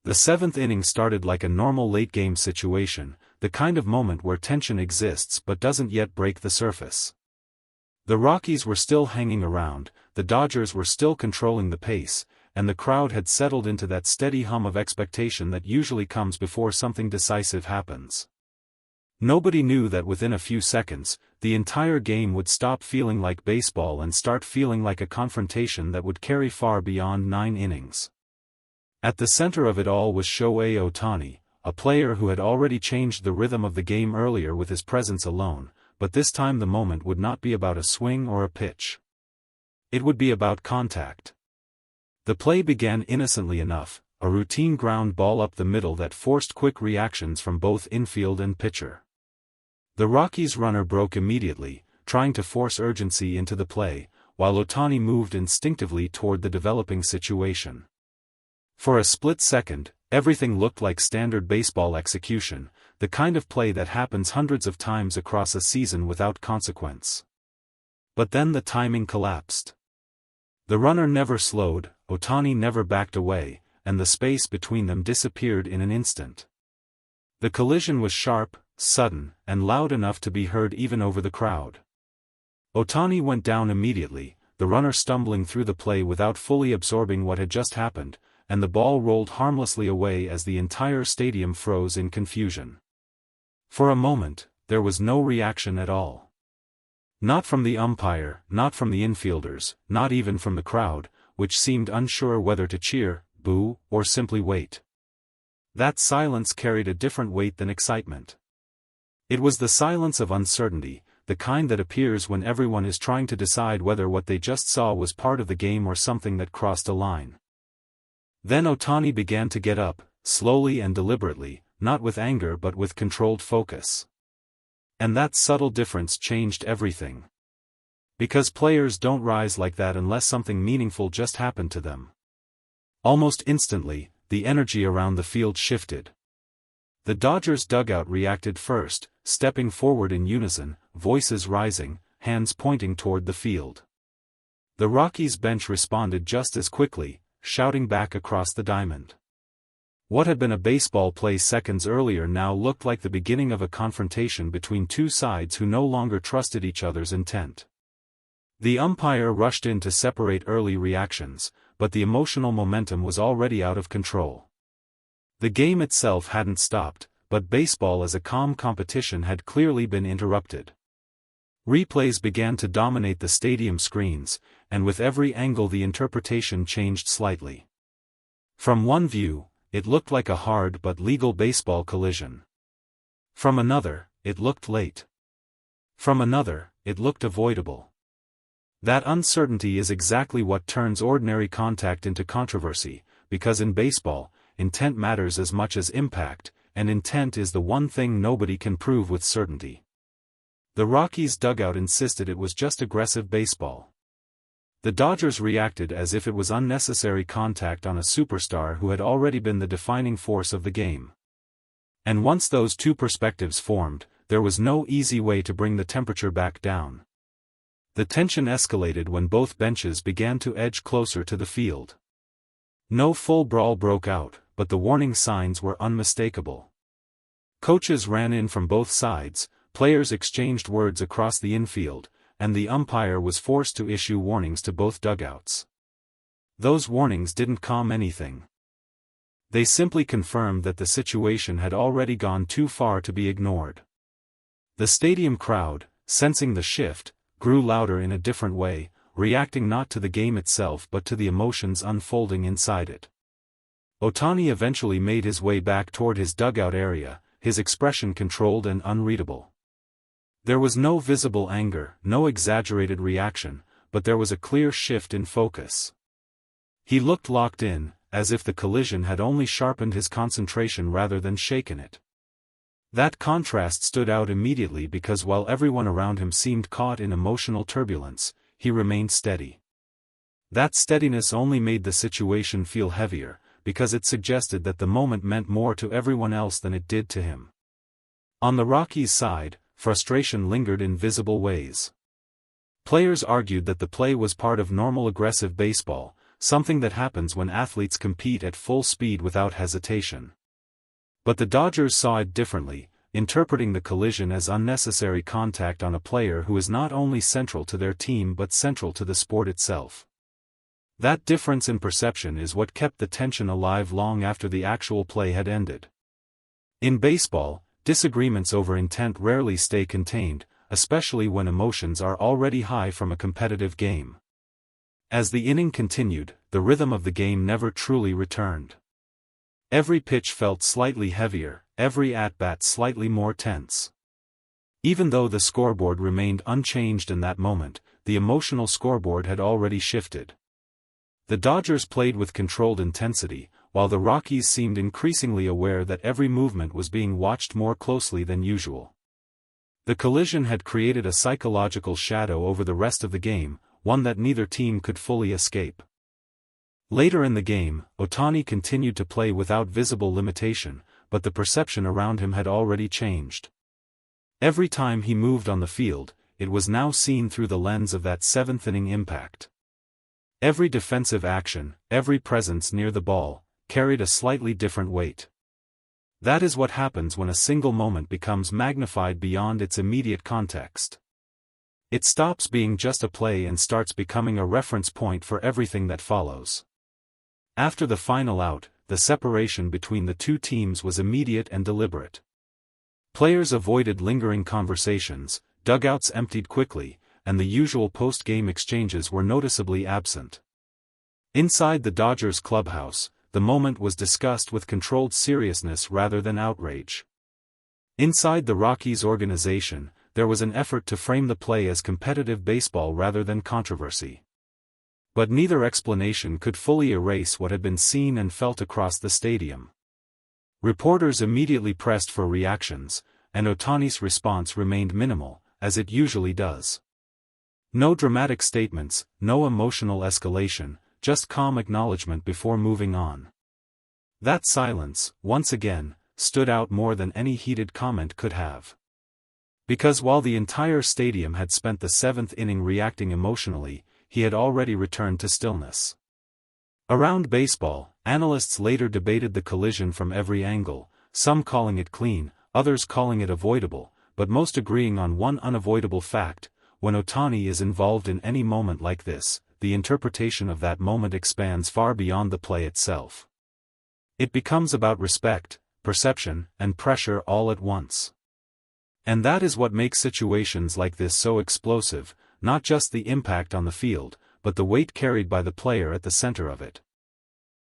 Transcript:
The seventh inning started like a normal late-game situation, the kind of moment where tension exists but doesn't yet break the surface. The Rockies were still hanging around, the Dodgers were still controlling the pace, and the crowd had settled into that steady hum of expectation that usually comes before something decisive happens. Nobody knew that within a few seconds, the entire game would stop feeling like baseball and start feeling like a confrontation that would carry far beyond 9 innings. At the center of it all was Shohei Ohtani, a player who had already changed the rhythm of the game earlier with his presence alone, but this time the moment would not be about a swing or a pitch. It would be about contact. The play began innocently enough, a routine ground ball up the middle that forced quick reactions from both infield and pitcher. The Rockies' runner broke immediately, trying to force urgency into the play, while Ohtani moved instinctively toward the developing situation. For a split second, everything looked like standard baseball execution, the kind of play that happens hundreds of times across a season without consequence. But then the timing collapsed. The runner never slowed, Ohtani never backed away, and the space between them disappeared in an instant. The collision was sharp, sudden, and loud enough to be heard even over the crowd. Ohtani went down immediately, the runner stumbling through the play without fully absorbing what had just happened, and the ball rolled harmlessly away as the entire stadium froze in confusion. For a moment, there was no reaction at all. Not from the umpire, not from the infielders, not even from the crowd, which seemed unsure whether to cheer, boo, or simply wait. That silence carried a different weight than excitement. It was the silence of uncertainty, the kind that appears when everyone is trying to decide whether what they just saw was part of the game or something that crossed a line. Then Ohtani began to get up, slowly and deliberately, not with anger but with controlled focus. And that subtle difference changed everything. Because players don't rise like that unless something meaningful just happened to them. Almost instantly, the energy around the field shifted. The Dodgers' dugout reacted first, stepping forward in unison, voices rising, hands pointing toward the field. The Rockies' bench responded just as quickly, shouting back across the diamond. What had been a baseball play seconds earlier now looked like the beginning of a confrontation between two sides who no longer trusted each other's intent. The umpire rushed in to separate early reactions, but the emotional momentum was already out of control. The game itself hadn't stopped, but baseball as a calm competition had clearly been interrupted. Replays began to dominate the stadium screens, and with every angle the interpretation changed slightly. From one view, it looked like a hard but legal baseball collision. From another, it looked late. From another, it looked avoidable. That uncertainty is exactly what turns ordinary contact into controversy, because in baseball, intent matters as much as impact, and intent is the one thing nobody can prove with certainty. The Rockies' dugout insisted it was just aggressive baseball. The Dodgers reacted as if it was unnecessary contact on a superstar who had already been the defining force of the game. And once those two perspectives formed, there was no easy way to bring the temperature back down. The tension escalated when both benches began to edge closer to the field. No full brawl broke out, but the warning signs were unmistakable. Coaches ran in from both sides, players exchanged words across the infield, and the umpire was forced to issue warnings to both dugouts. Those warnings didn't calm anything. They simply confirmed that the situation had already gone too far to be ignored. The stadium crowd, sensing the shift, grew louder in a different way, reacting not to the game itself but to the emotions unfolding inside it. Ohtani eventually made his way back toward his dugout area, his expression controlled and unreadable. There was no visible anger, no exaggerated reaction, but there was a clear shift in focus. He looked locked in, as if the collision had only sharpened his concentration rather than shaken it. That contrast stood out immediately because while everyone around him seemed caught in emotional turbulence, he remained steady. That steadiness only made the situation feel heavier, because it suggested that the moment meant more to everyone else than it did to him. On the Rockies' side, frustration lingered in visible ways. Players argued that the play was part of normal aggressive baseball, something that happens when athletes compete at full speed without hesitation. But the Dodgers saw it differently, interpreting the collision as unnecessary contact on a player who is not only central to their team but central to the sport itself. That difference in perception is what kept the tension alive long after the actual play had ended. In baseball, disagreements over intent rarely stay contained, especially when emotions are already high from a competitive game. As the inning continued, the rhythm of the game never truly returned. Every pitch felt slightly heavier, every at-bat slightly more tense. Even though the scoreboard remained unchanged in that moment, the emotional scoreboard had already shifted. The Dodgers played with controlled intensity, while the Rockies seemed increasingly aware that every movement was being watched more closely than usual. The collision had created a psychological shadow over the rest of the game, one that neither team could fully escape. Later in the game, Ohtani continued to play without visible limitation, but the perception around him had already changed. Every time he moved on the field, it was now seen through the lens of that seventh-inning impact. Every defensive action, every presence near the ball, carried a slightly different weight. That is what happens when a single moment becomes magnified beyond its immediate context. It stops being just a play and starts becoming a reference point for everything that follows. After the final out, the separation between the two teams was immediate and deliberate. Players avoided lingering conversations, dugouts emptied quickly, and the usual post-game exchanges were noticeably absent. Inside the Dodgers clubhouse, the moment was discussed with controlled seriousness rather than outrage. Inside the Rockies organization, there was an effort to frame the play as competitive baseball rather than controversy. But neither explanation could fully erase what had been seen and felt across the stadium. Reporters immediately pressed for reactions, and Ohtani's response remained minimal, as it usually does. No dramatic statements, no emotional escalation, just calm acknowledgement before moving on. That silence, once again, stood out more than any heated comment could have. Because while the entire stadium had spent the seventh inning reacting emotionally, he had already returned to stillness. Around baseball, analysts later debated the collision from every angle, some calling it clean, others calling it avoidable, but most agreeing on one unavoidable fact: when Ohtani is involved in any moment like this, the interpretation of that moment expands far beyond the play itself. It becomes about respect, perception, and pressure all at once. And that is what makes situations like this so explosive, not just the impact on the field, but the weight carried by the player at the center of it.